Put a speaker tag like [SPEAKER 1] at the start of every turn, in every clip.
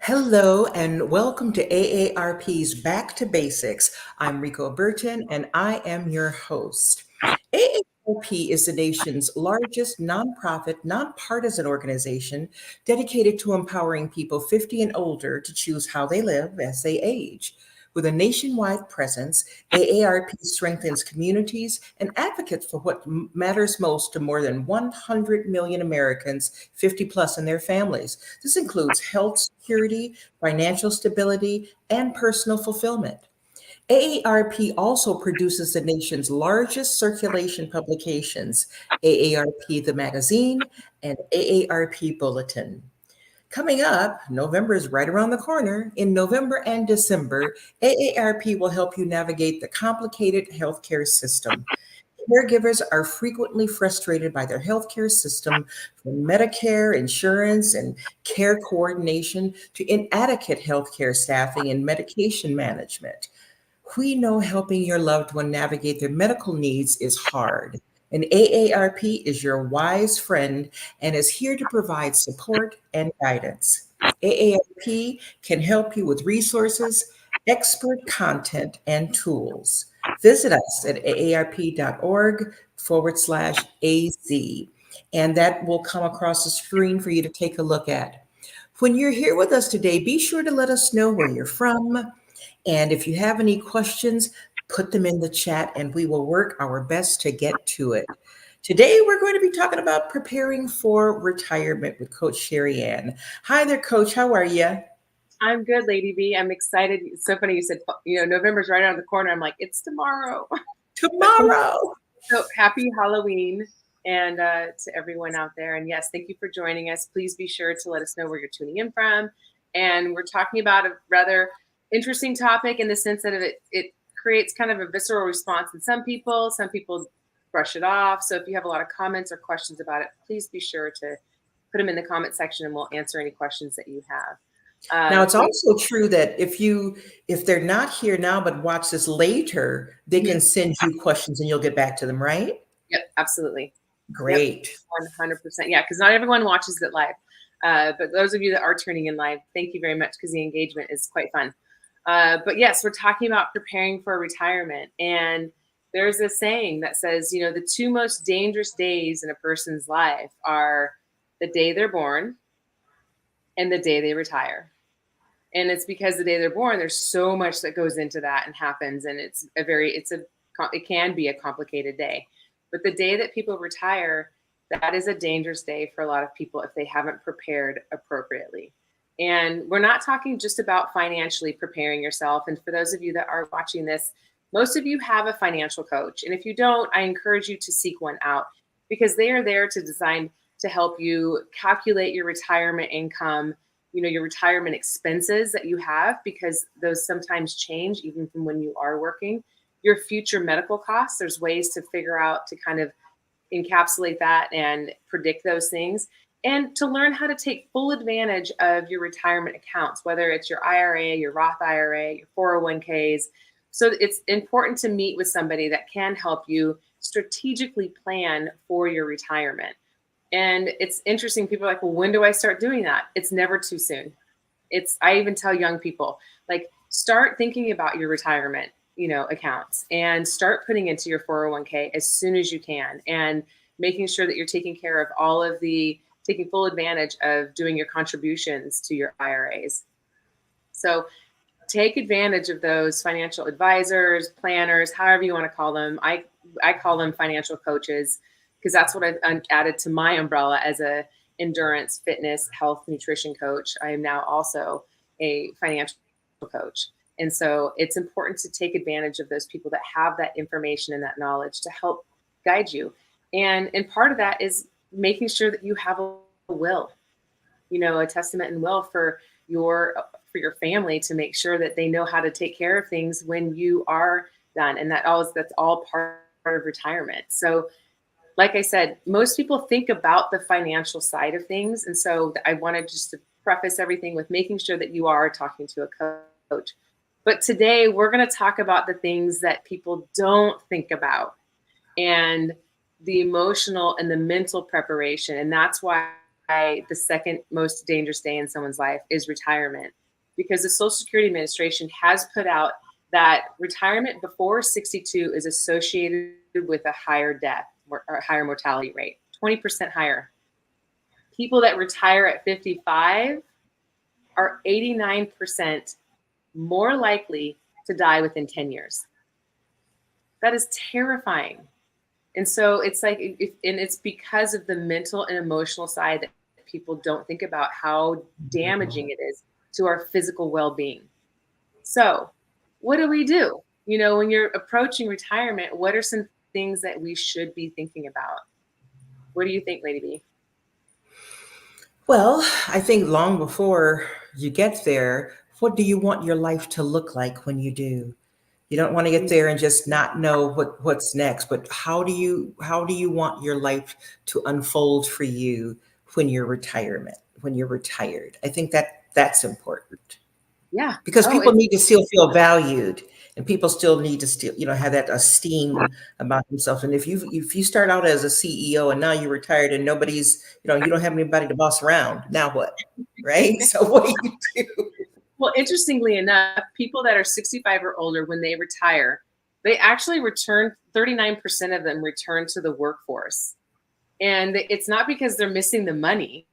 [SPEAKER 1] Hello and welcome to AARP's Back to Basics. I'm Rico Burton and I am your host. AARP is the nation's largest nonprofit, nonpartisan organization dedicated to empowering people 50 and older to choose how they live as they age. With a nationwide presence, AARP strengthens communities and advocates for what matters most to more than 100 million Americans, 50 plus, and their families. This includes health security, financial stability, and personal fulfillment. AARP also produces the nation's largest circulation publications, AARP the Magazine and AARP Bulletin. Coming up, November is right around the corner. In November and December, AARP will help you navigate the complicated healthcare system. Caregivers are frequently frustrated by their healthcare system, from Medicare, insurance, and care coordination to inadequate healthcare staffing and medication management. We know helping your loved one navigate their medical needs is hard. And AARP is your wise friend and is here to provide support and guidance. AARP can help you with resources, expert content, and tools. Visit us at aarp.org/AZ, and that will come across the screen for you to take a look at. When you're here with us today, be sure to let us know where you're from, and if you have any questions, put them in the chat and we will work our best to get to it. Today, we're going to be talking about preparing for retirement with Coach SheriAnne. Hi there, Coach. How are you?
[SPEAKER 2] I'm good, Lady B. I'm excited. It's so funny you said, November's right around the corner. I'm like, it's tomorrow.
[SPEAKER 1] Tomorrow.
[SPEAKER 2] So happy Halloween and to everyone out there. And yes, thank you for joining us. Please be sure to let us know where you're tuning in from. And we're talking about a rather interesting topic in the sense that it creates kind of a visceral response in some people brush it off. So if you have a lot of comments or questions about it, please be sure to put them in the comment section and we'll answer any questions that you have.
[SPEAKER 1] Now, it's also true that if they're not here now but watch this later, they can send you questions and you'll get back to them, right?
[SPEAKER 2] Yep, absolutely.
[SPEAKER 1] Great.
[SPEAKER 2] Yep, 100%. Yeah, because not everyone watches it live. But those of you that are tuning in live, thank you very much because the engagement is quite fun. But yes, we're talking about preparing for retirement. And there's a saying that says, the two most dangerous days in a person's life are the day they're born and the day they retire. And it's because the day they're born, there's so much that goes into that and happens. And it can be a complicated day. But the day that people retire, that is a dangerous day for a lot of people if they haven't prepared appropriately. And we're not talking just about financially preparing yourself. And for those of you that are watching this, most of you have a financial coach. And if you don't, I encourage you to seek one out because they are there to help you calculate your retirement income, your retirement expenses that you have, because those sometimes change even from when you are working. Your future medical costs, there's ways to figure out to kind of encapsulate that and predict those things, and to learn how to take full advantage of your retirement accounts, whether it's your IRA, your Roth IRA, your 401ks. So it's important to meet with somebody that can help you strategically plan for your retirement. And it's interesting. People are like, well, when do I start doing that? It's never too soon. I even tell young people, like, start thinking about your retirement, accounts and start putting into your 401k as soon as you can and making sure that you're taking care of taking full advantage of doing your contributions to your IRAs. So take advantage of those financial advisors, planners, however you want to call them. I call them financial coaches, because that's what I've added to my umbrella as a endurance, fitness, health, nutrition coach. I am now also a financial coach. And so it's important to take advantage of those people that have that information and that knowledge to help guide you. And part of that is making sure that you have a will, a testament and will for your family, to make sure that they know how to take care of things when you are done. And that's all part of retirement. So like I said, most people think about the financial side of things. And so I wanted just to preface everything with making sure that you are talking to a coach. But today we're going to talk about the things that people don't think about, and the emotional and the mental preparation. And that's why the second most dangerous day in someone's life is retirement, because the Social Security Administration has put out that retirement before 62 is associated with a higher death or a higher mortality rate, 20% higher. People that retire at 55 are 89% more likely to die within 10 years. That is terrifying. And so it's like, and it's because of the mental and emotional side that people don't think about how damaging it is to our physical well-being. So, what do we do? You know, when you're approaching retirement, what are some things that we should be thinking about? What do you think, Lady B?
[SPEAKER 1] Well, I think long before you get there, what do you want your life to look like when you do? You don't want to get there and just not know what's next, but how do you want your life to unfold for you when you're retired? I think that that's important
[SPEAKER 2] Yeah.
[SPEAKER 1] because
[SPEAKER 2] Oh,
[SPEAKER 1] people
[SPEAKER 2] it's
[SPEAKER 1] need to still feel valued, and people still need to still have that esteem about themselves. And if you start out as a CEO and now you're retired and nobody's, you don't have anybody to boss around, now what? Right? So what do you do?
[SPEAKER 2] well, interestingly enough, people that are 65 or older, when they retire, they actually return, 39% of them return to the workforce. And it's not because they're missing the money.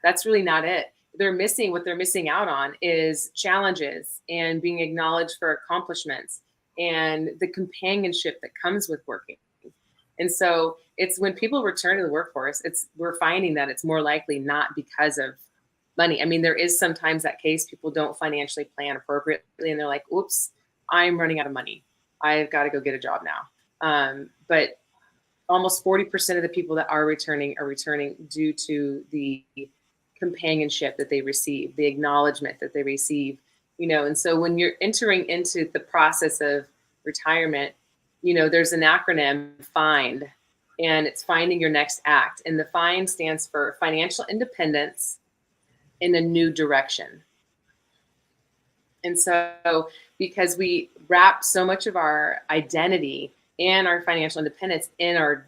[SPEAKER 2] That's really not it. What they're missing out on is challenges and being acknowledged for accomplishments and the companionship that comes with working. And so it's when people return to the workforce, we're finding that it's more likely not because of money. I mean, there is sometimes that case, people don't financially plan appropriately and they're like, oops, I'm running out of money. I've got to go get a job now. But almost 40% of the people that are returning due to the companionship that they receive, the acknowledgement that they receive, and so when you're entering into the process of retirement, there's an acronym, FIND, and it's finding your next act. And the FIND stands for financial independence in a new direction. And so because we wrap so much of our identity and our financial independence in our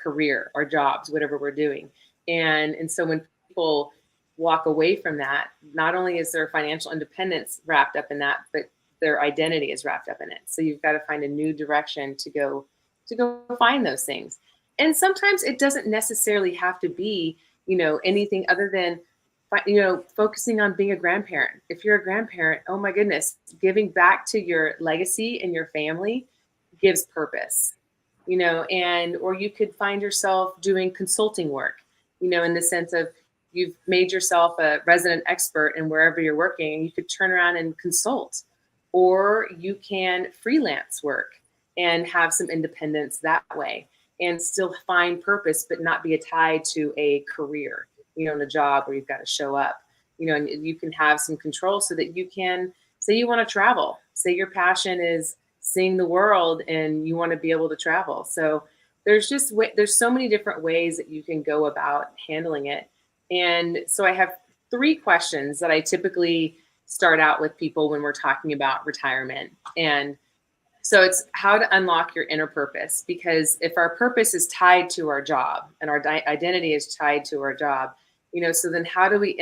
[SPEAKER 2] career, our jobs, whatever we're doing. And so when people walk away from that, not only is their financial independence wrapped up in that, but their identity is wrapped up in it. So you've got to find a new direction to go find those things. And sometimes it doesn't necessarily have to be, anything other than focusing on being a grandparent. If you're a grandparent, oh my goodness, giving back to your legacy and your family gives purpose, or you could find yourself doing consulting work, in the sense of you've made yourself a resident expert in wherever you're working, and you could turn around and consult, or you can freelance work and have some independence that way and still find purpose, but not be tied to a career, in a job where you've got to show up, and you can have some control so that you can say you want to travel, say your passion is seeing the world and you want to be able to travel. So there's so many different ways that you can go about handling it. And so I have 3 questions that I typically start out with people when we're talking about retirement. And so it's how to unlock your inner purpose, because if our purpose is tied to our job and our identity is tied to our job, so then how do we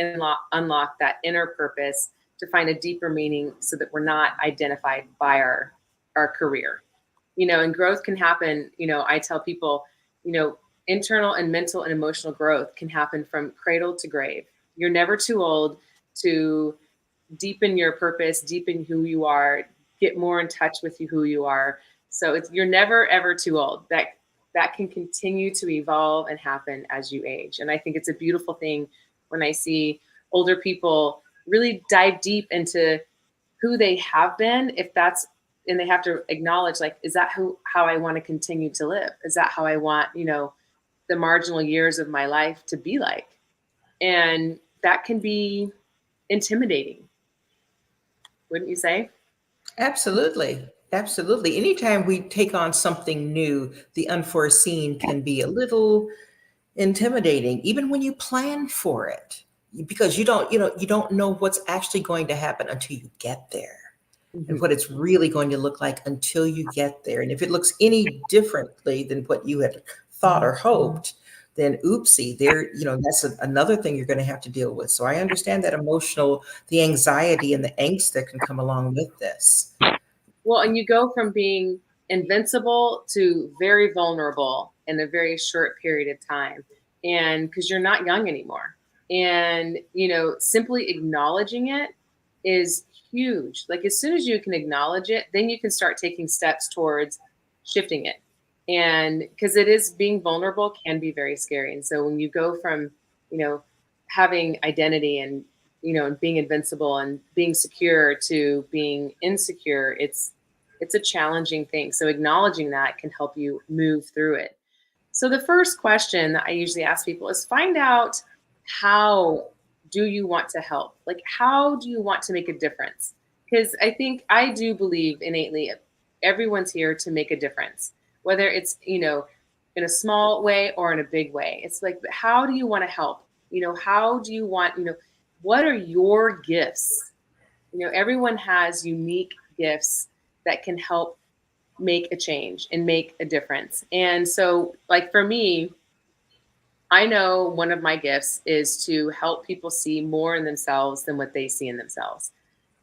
[SPEAKER 2] unlock that inner purpose to find a deeper meaning so that we're not identified by our career? And growth can happen. I tell people, internal and mental and emotional growth can happen from cradle to grave. You're never too old to deepen your purpose, deepen who you are, get more in touch with who you are. So you're never ever too old. That can continue to evolve and happen as you age. And I think it's a beautiful thing when I see older people really dive deep into who they have been, and they have to acknowledge, like, is that how I want to continue to live? Is that how I want, the marginal years of my life to be like? And that can be intimidating, wouldn't you say?
[SPEAKER 1] Absolutely. Absolutely. Anytime we take on something new, the unforeseen can be a little intimidating, even when you plan for it, because you don't know what's actually going to happen until you get there, and
[SPEAKER 2] Mhm.
[SPEAKER 1] what it's really going to look like until you get there. And if it looks any differently than what you had thought or hoped, then oopsie, there, that's another thing you're going to have to deal with. So I understand that the anxiety and the angst that can come along with this.
[SPEAKER 2] Well, and you go from being invincible to very vulnerable in a very short period of time. And because you're not young anymore. And, simply acknowledging it is huge. Like as soon as you can acknowledge it, then you can start taking steps towards shifting it. And because it is being vulnerable can be very scary. And so when you go from, you know, having identity and being invincible and being secure to being insecure, it's a challenging thing. So acknowledging that can help you move through it. So the first question that I usually ask people is find out, how do you want to help? Like, how do you want to make a difference? Because I do believe innately everyone's here to make a difference, whether it's in a small way or in a big way. It's like, how do you want to help? How do you want, what are your gifts? Everyone has unique gifts that can help make a change and make a difference. And so, like for me, I know one of my gifts is to help people see more in themselves than what they see in themselves.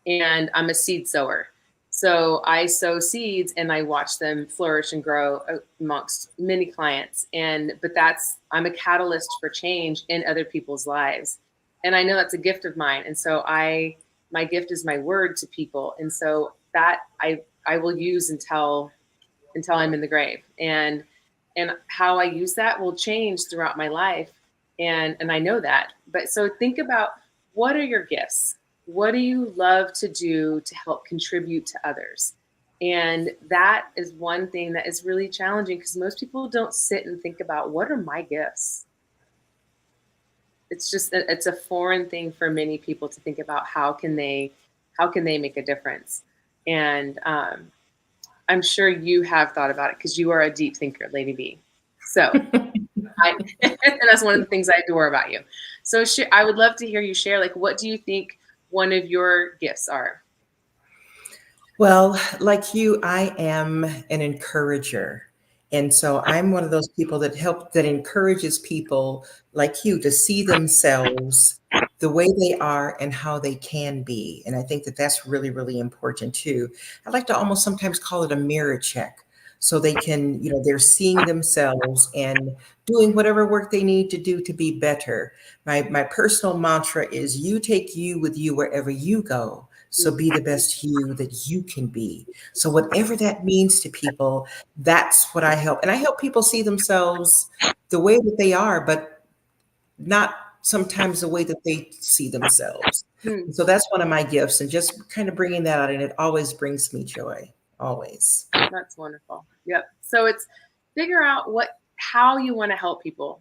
[SPEAKER 2] And I'm a seed sower. So I sow seeds and I watch them flourish and grow amongst many clients. I'm a catalyst for change in other people's lives. And I know that's a gift of mine. And so my gift is my word to people. And so that I will use until I'm in the grave. And how I use that will change throughout my life. And I know that. But so think about, what are your gifts? What do you love to do to help contribute to others? And that is one thing that is really challenging because most people don't sit and think about, what are my gifts? It's a foreign thing for many people to think about, how can they make a difference? And I'm sure you have thought about it because you are a deep thinker, Lady B. So and that's one of the things I adore about you. So I would love to hear you share, like, what do you think one of your gifts are?
[SPEAKER 1] Well, like you, I am an encourager. And so I'm one of those people that encourages people like you to see themselves the way they are and how they can be. And I think that that's really, really important too. I like to almost sometimes call it a mirror check. So they can, they're seeing themselves and doing whatever work they need to do to be better. My personal mantra is, you take you with you wherever you go. So be the best you that you can be. So whatever that means to people, that's what I help. And I help people see themselves the way that they are, but not sometimes the way that they see themselves.
[SPEAKER 2] Hmm,
[SPEAKER 1] And so that's one of my gifts, and just kind of bringing that out, and it always brings me joy, always.
[SPEAKER 2] that's wonderful. Yep. So it's figure out how you want to help people.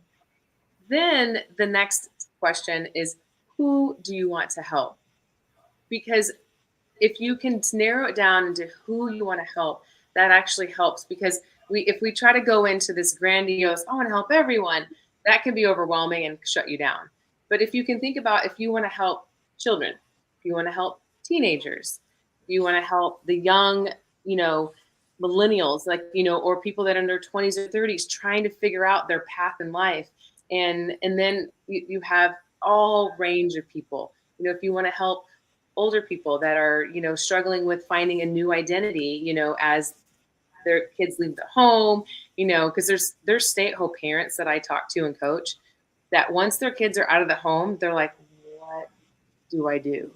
[SPEAKER 2] Then the next question is, who do you want to help? Because if you can narrow it down into who you want to help, that actually helps. Because if we try to go into this grandiose, I want to help everyone, that can be overwhelming and shut you down. But if you can think about, if you want to help children, if you want to help teenagers, if you want to help the young, you know, millennials, or people that are in their 20s or 30s trying to figure out their path in life. And then you have all range of people. If you want to help older people that are, struggling with finding a new identity, as their kids leave the home, because there's stay-at-home parents that I talk to and coach that once their kids are out of the home, they're like, what do I do?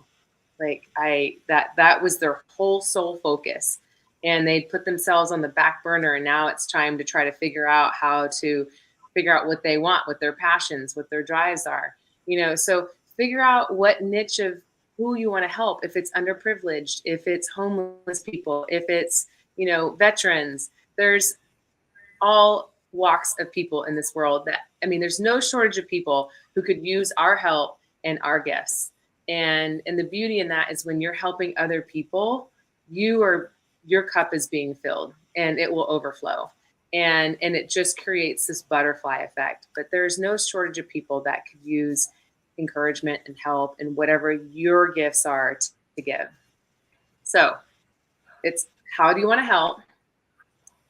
[SPEAKER 2] Like that was their whole sole focus. And they put themselves on the back burner. And now it's time to try to figure out how to figure out what they want, what their passions, what their drives are, so figure out what niche of who you want to help. If it's underprivileged, if it's homeless people, if it's, veterans, there's all walks of people in this world there's no shortage of people who could use our help and our gifts. And the beauty in that is when you're helping other people, your cup is being filled and it will overflow. And it just creates this butterfly effect. But there's no shortage of people that could use encouragement and help and whatever your gifts are to give. So it's, how do you want to help?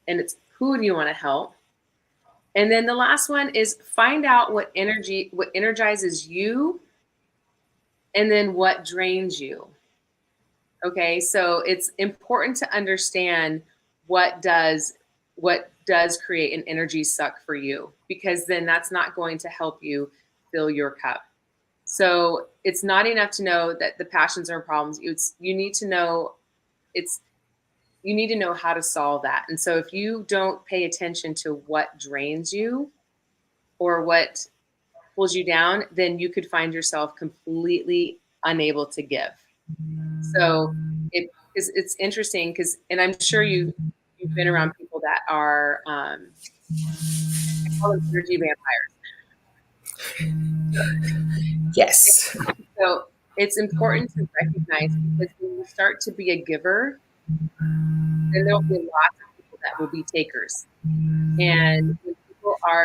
[SPEAKER 2] And it's, who do you want to help? And then the last one is find out what energizes you, and then what drains you. Okay, so it's important to understand what does what does create an energy suck for you, because then that's not going to help you fill your cup. So it's not enough to know that the passions are problems. You need to know it's you need to know how to solve that. And so if you don't pay attention to what drains you or what pulls you down, then you could find yourself completely unable to give. So it's interesting because, and I'm sure you've been around people that are I call them energy vampires.
[SPEAKER 1] Yes.
[SPEAKER 2] So it's important to recognize, because when you start to be a giver, then there'll be lots of people that will be takers. And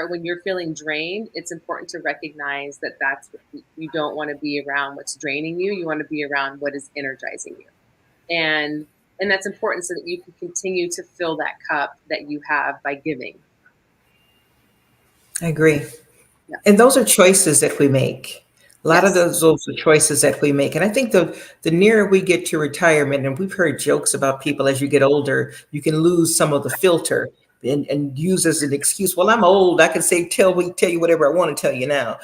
[SPEAKER 2] when you're feeling drained, it's important to recognize that that's what you don't want to be around what's draining you. You want to be around what is energizing you. And and that's important so that you can continue to fill that cup that you have by giving.
[SPEAKER 1] I agree.
[SPEAKER 2] Yeah.
[SPEAKER 1] And those are choices that we make. A lot of
[SPEAKER 2] Yes.
[SPEAKER 1] those are choices that we make. And I think the nearer we get to retirement, and we've heard jokes about people as you get older, you can lose some of the filter and use as an excuse. Well, I'm old. I can say tell you whatever I want to tell you now.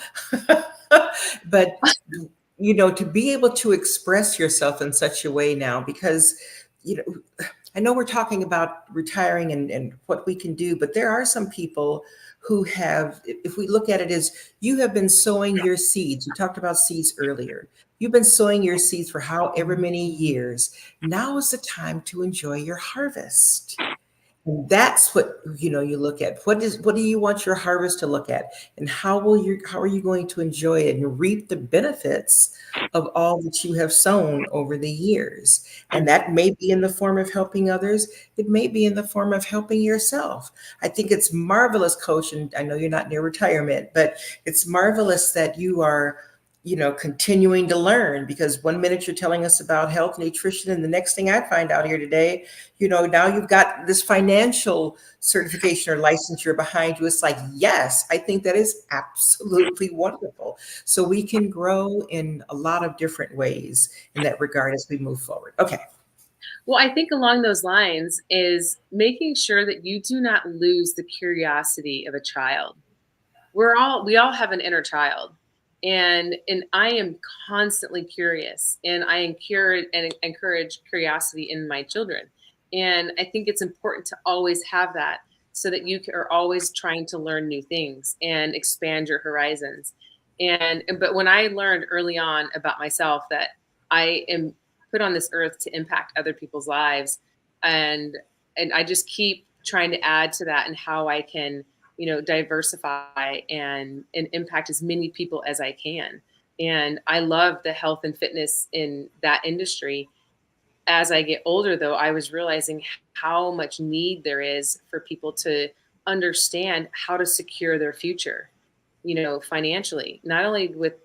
[SPEAKER 1] But to be able to express yourself in such a way now, because you know I know we're talking about retiring and what we can do, but there are some people who have, if we look at it as you have been sowing your seeds, you talked about seeds earlier. You've been sowing your seeds for however many years. Now is the time to enjoy your harvest. And that's what you look at. What do you want your harvest to look at? And how are you going to enjoy it and reap the benefits of all that you have sown over the years? And that may be in the form of helping others. It may be in the form of helping yourself. I think it's marvelous, Coach, and I know you're not near retirement, but it's marvelous that you are continuing to learn, because one minute you're telling us about health, nutrition, and the next thing I find out here today, now you've got this financial certification or licensure behind you. It's like, yes, I think that is absolutely wonderful. So we can grow in a lot of different ways in that regard as we move forward. Okay.
[SPEAKER 2] Well, I think along those lines is making sure that you do not lose the curiosity of a child. We all have an inner child, and I am constantly curious, and I encourage curiosity in my children. And I think it's important to always have that, so that are always trying to learn new things and expand your horizons. But when I learned early on about myself that I am put on this earth to impact other people's lives, and I just keep trying to add to that, and how I can diversify and impact as many people as I can. And I love the health and fitness in that industry. As I get older, though, I was realizing how much need there is for people to understand how to secure their future, financially, not only with,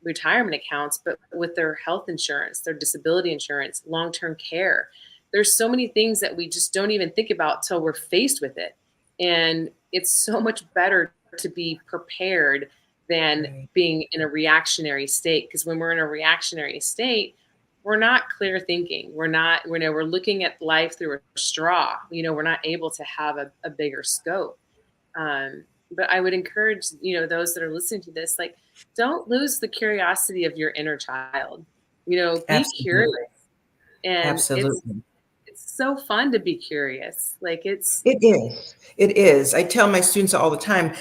[SPEAKER 2] retirement accounts, but with their health insurance, their disability insurance, long-term care. There's so many things that we just don't even think about till we're faced with it. And it's so much better to be prepared than
[SPEAKER 1] Right.
[SPEAKER 2] being in a reactionary state. Because when we're in a reactionary state, we're not clear thinking. We're looking at life through a straw. We're not able to have a bigger scope. But I would encourage, those that are listening to this, like, don't lose the curiosity of your inner child. Be curious.
[SPEAKER 1] Absolutely.
[SPEAKER 2] And
[SPEAKER 1] Absolutely.
[SPEAKER 2] it's so fun to be curious. Like, it's
[SPEAKER 1] It is. It is. I tell my students all the time,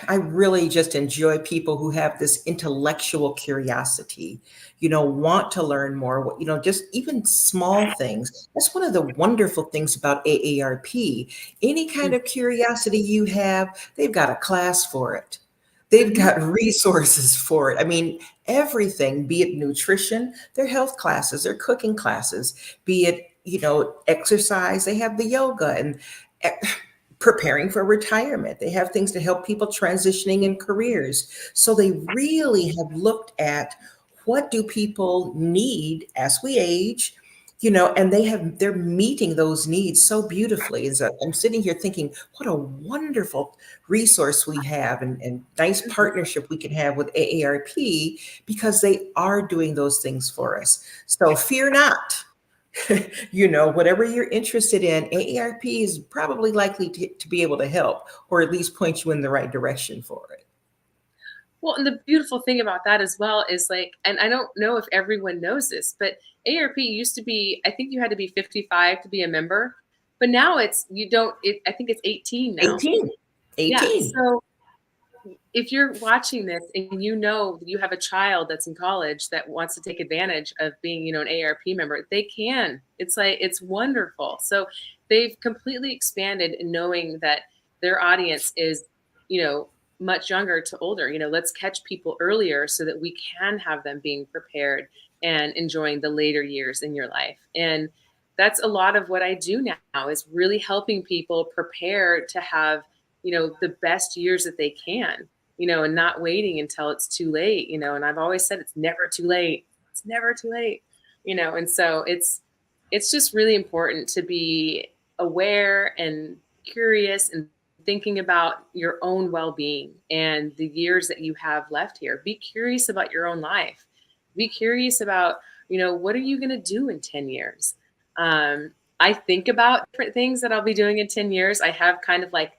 [SPEAKER 1] I really just enjoy people who have this intellectual curiosity, want to learn more, just even small things. That's one of the wonderful things about AARP. Any kind of curiosity you have, they've got a class for it. They've
[SPEAKER 2] Mhm.
[SPEAKER 1] got resources for it. I mean, everything, be it nutrition, their health classes, their cooking classes, be it, exercise, they have the yoga and eh, preparing for retirement. They have things to help people transitioning in careers. So they really have looked at what do people need as we age and they're meeting those needs so beautifully. And so I'm sitting here thinking, what a wonderful resource we have, and nice partnership we can have with AARP, because they are doing those things for us. So fear not. Whatever you're interested in, AARP is probably likely to be able to help, or at least point you in the right direction for it.
[SPEAKER 2] Well, and the beautiful thing about that as well is like, and I don't know if everyone knows this, but ARP used to be, I think you had to be 55 to be a member, but now it's, you don't, I think it's 18 now.
[SPEAKER 1] 18.
[SPEAKER 2] Yeah.
[SPEAKER 1] 18.
[SPEAKER 2] So if you're watching this and you know you have a child that's in college that wants to take advantage of being, an ARP member, they can. It's like, it's wonderful. So they've completely expanded in knowing that their audience is, much younger to older. Let's catch people earlier so that we can have them being prepared and enjoying the later years in your life. And that's a lot of what I do now, is really helping people prepare to have, the best years that they can, and not waiting until it's too late, and I've always said it's never too late. It's never too late, and so it's just really important to be aware and curious and thinking about your own well-being and the years that you have left here. Be curious about your own life. Be curious about, what are you going to do in 10 years? I think about different things that I'll be doing in 10 years. I have kind of like,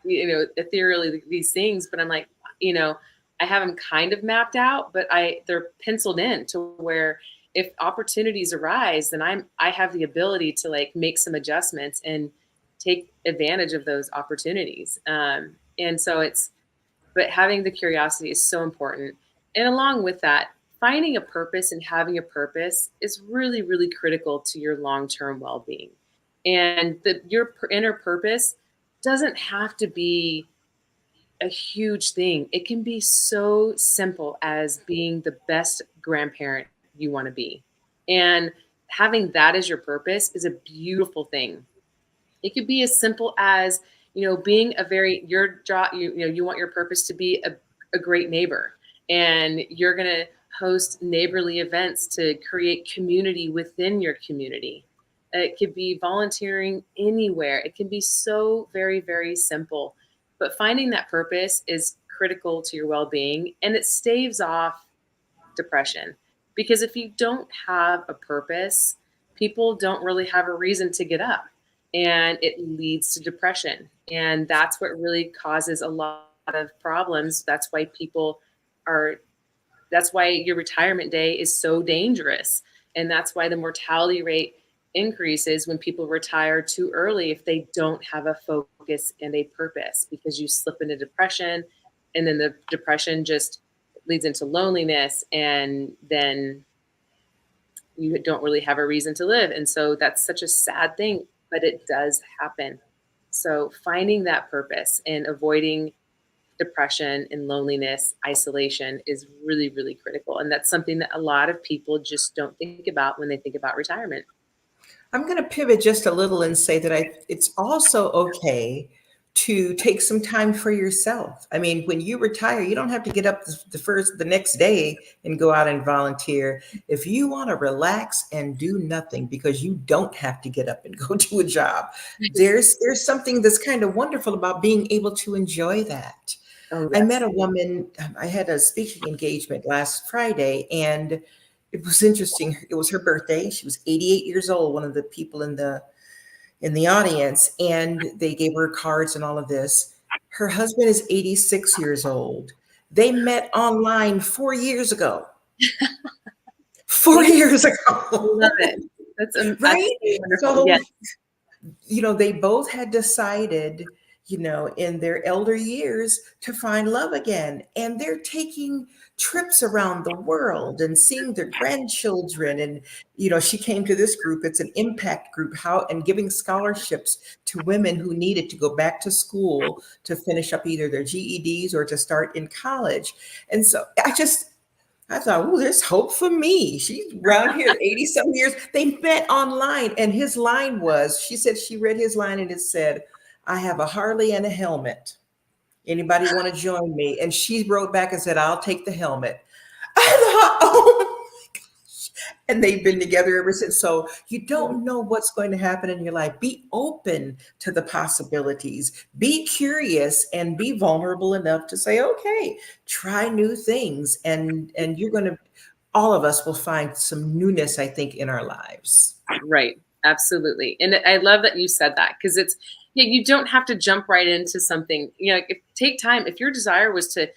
[SPEAKER 2] ethereally these things, but I'm like, I have them kind of mapped out, but they're penciled in to where if opportunities arise, then I have the ability to like make some adjustments and take advantage of those opportunities. And so but having the curiosity is so important. And along with that, finding a purpose and having a purpose is really, really critical to your long-term well-being. And your inner purpose doesn't have to be a huge thing. It can be so simple as being the best grandparent you want to be. And having that as your purpose is a beautiful thing. It could be as simple as, being your job, you want your purpose to be a great neighbor, and you're going to host neighborly events to create community within your community. It could be volunteering anywhere. It can be so very, very simple, but finding that purpose is critical to your well-being, and it staves off depression. Because if you don't have a purpose, people don't really have a reason to get up, and it leads to depression. And that's what really causes a lot of problems. Are, that's why your retirement day is so dangerous. And that's why the mortality rate increases when people retire too early if they don't have a focus and a purpose, because you slip into depression, and then the depression just leads into loneliness, and then you don't really have a reason to live. And so that's such a sad thing, but it does happen. So finding that purpose and avoiding depression and loneliness, isolation is really, really critical. And that's something that a lot of people just don't think about when they think about retirement.
[SPEAKER 1] I'm going to pivot just a little and say that it's also okay to take some time for yourself. I mean, when you retire, you don't have to get up the next day and go out and volunteer. If you want to relax and do nothing, because you don't have to get up and go to a job, there's something that's kind of wonderful about being able to enjoy that.
[SPEAKER 2] Oh,
[SPEAKER 1] I
[SPEAKER 2] yes.
[SPEAKER 1] met a woman, I had a speaking engagement last Friday, and it was interesting. It was her birthday. She was 88 years old, one of the people in the audience, and they gave her cards and all of this. Her husband is 86 years old. They met online 4 years ago. 4 years
[SPEAKER 2] I love
[SPEAKER 1] ago.
[SPEAKER 2] it. That's
[SPEAKER 1] Right?
[SPEAKER 2] wonderful.
[SPEAKER 1] So,
[SPEAKER 2] Yes.
[SPEAKER 1] they both had decided, in their elder years to find love again. And they're taking trips around the world and seeing their grandchildren. And, she came to this group, it's an impact group, and giving scholarships to women who needed to go back to school to finish up either their GEDs or to start in college. And so I thought, oh, there's hope for me. She's around here, 80 some years. They met online, and his line was, she said she read his line and it said, "I have a Harley and a helmet. Anybody want to join me?" And she wrote back and said, "I'll take the helmet." I thought, oh my gosh. and they've been together ever since. So you don't know what's going to happen in your life. Be open to the possibilities. Be curious and be vulnerable enough to say, okay, try new things. And you're going to, all of us will find some newness, I think, in our lives.
[SPEAKER 2] Right. Absolutely. And I love that you said that because it's, yeah, you don't have to jump right into something. You know, take time. If your desire was to,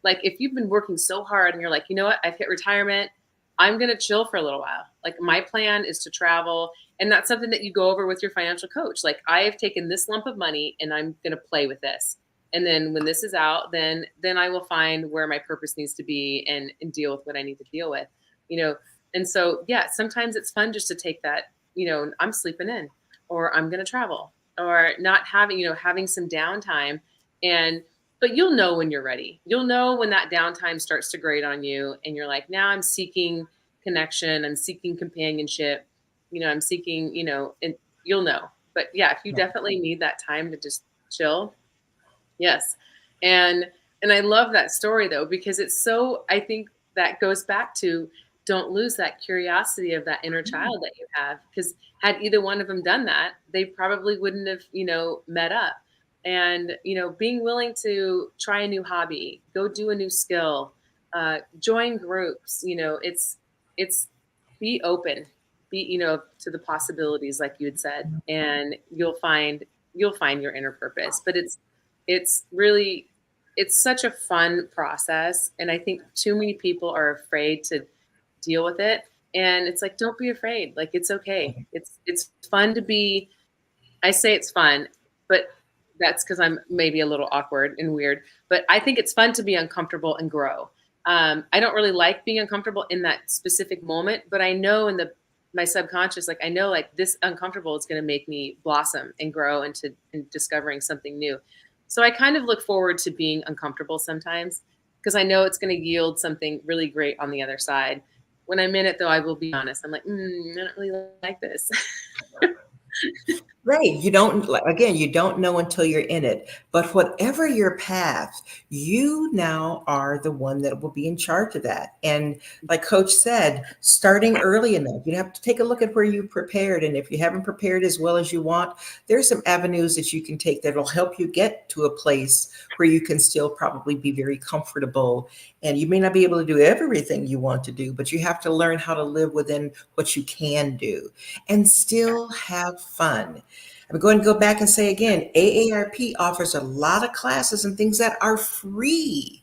[SPEAKER 2] like, if you've been working so hard and you're like, you know what, I've hit retirement, I'm going to chill for a little while. Like, my plan is to travel. And that's something that you go over with your financial coach. Like, I have taken this lump of money and I'm going to play with this. And then when this is out, then I will find where my purpose needs to be and deal with what I need to deal with, you know. And so, yeah, sometimes it's fun just to take that, you know, I'm sleeping in, or I'm going to travel, or not having, you know, having some downtime. And, but you'll know when you're ready. You'll know when that downtime starts to grate on you. And you're like, now I'm seeking connection. I'm seeking companionship. You know, I'm seeking, you know, and you'll know. But yeah, if you definitely need that time to just chill, yes. And I love that story though, because it's so, I think that goes back to, don't lose that curiosity of that inner child that you have. Because had either one of them done that, they probably wouldn't have, you know, met up. And, you know, being willing to try a new hobby, go do a new skill, join groups, you know, it's be open, be, you know, to the possibilities, like you had said, and you'll find your inner purpose. But it's really, it's such a fun process, and I think too many people are afraid to deal with it. And it's like, don't be afraid. Like, it's okay. It's fun to be, I say it's fun, but that's because I'm maybe a little awkward and weird. But I think it's fun to be uncomfortable and grow. I don't really like being uncomfortable in that specific moment, but I know in the my subconscious, like, I know, like, this uncomfortable is going to make me blossom and grow into and discovering something new. So I kind of look forward to being uncomfortable sometimes because I know it's going to yield something really great on the other side. When I'm in it, though, I will be honest. I'm like, I don't really like this.
[SPEAKER 1] Right. You don't, like, again, you don't know until you're in it. But whatever your path, you now are the one that will be in charge of that. And like Coach said, starting early enough, you have to take a look at where you prepared. And if you haven't prepared as well as you want, there's some avenues that you can take that will help you get to a place where you can still probably be very comfortable. And you may not be able to do everything you want to do, but you have to learn how to live within what you can do and still have fun. I'm going to go back and say again, AARP offers a lot of classes and things that are free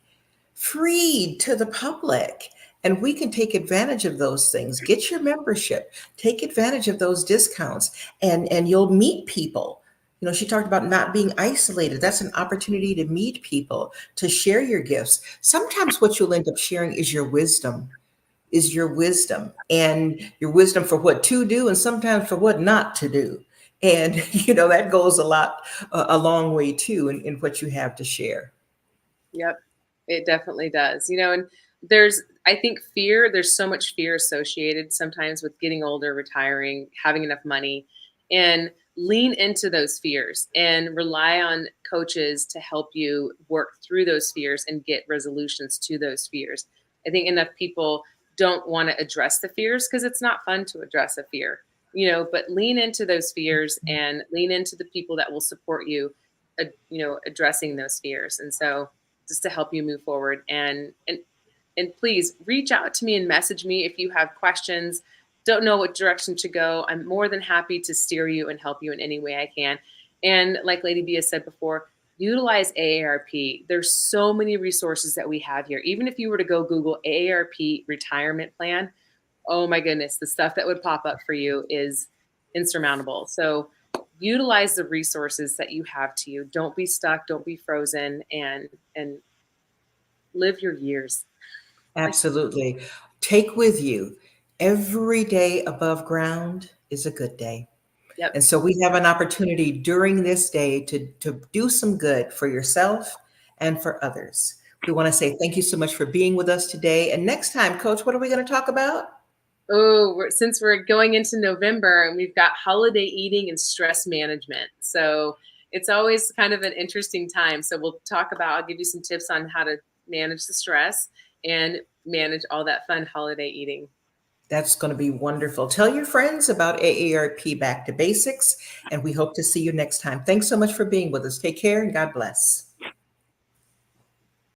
[SPEAKER 1] to the public. And we can take advantage of those things. Get your membership, take advantage of those discounts, and you'll meet people. You know, she talked about not being isolated. That's an opportunity to meet people, to share your gifts. Sometimes what you'll end up sharing is your wisdom, and your wisdom for what to do and sometimes for what not to do. And you know, that goes a long way too in what you have to share.
[SPEAKER 2] Yep, it definitely does. You know, and I think there's so much fear associated sometimes with getting older, retiring, having enough money, and lean into those fears and rely on coaches to help you work through those fears and get resolutions to those fears. I think enough people don't want to address the fears because it's not fun to address a fear, you know, but lean into those fears and lean into the people that will support you, you know, addressing those fears. And so, just to help you move forward. And please reach out to me and message me if you have questions, don't know what direction to go. I'm more than happy to steer you and help you in any way I can. And like Lady B has said before, utilize AARP. There's so many resources that we have here. Even if you were to go Google AARP retirement plan, oh my goodness, the stuff that would pop up for you is insurmountable. So utilize the resources that you have to you. Don't be stuck, don't be frozen, and live your years. Like,
[SPEAKER 1] Absolutely. Take with you, every day above ground is a good day.
[SPEAKER 2] yep.
[SPEAKER 1] And so we have an opportunity during this day to do some good for yourself and for others. We want to say thank you so much for being with us today. And next time, Coach, what are we going to talk about?
[SPEAKER 2] Oh, since we're going into November and we've got holiday eating and stress management. So it's always kind of an interesting time. So I'll give you some tips on how to manage the stress and manage all that fun holiday eating.
[SPEAKER 1] That's going to be wonderful. Tell your friends about AARP Back to Basics, and we hope to see you next time. Thanks so much for being with us. Take care and God bless.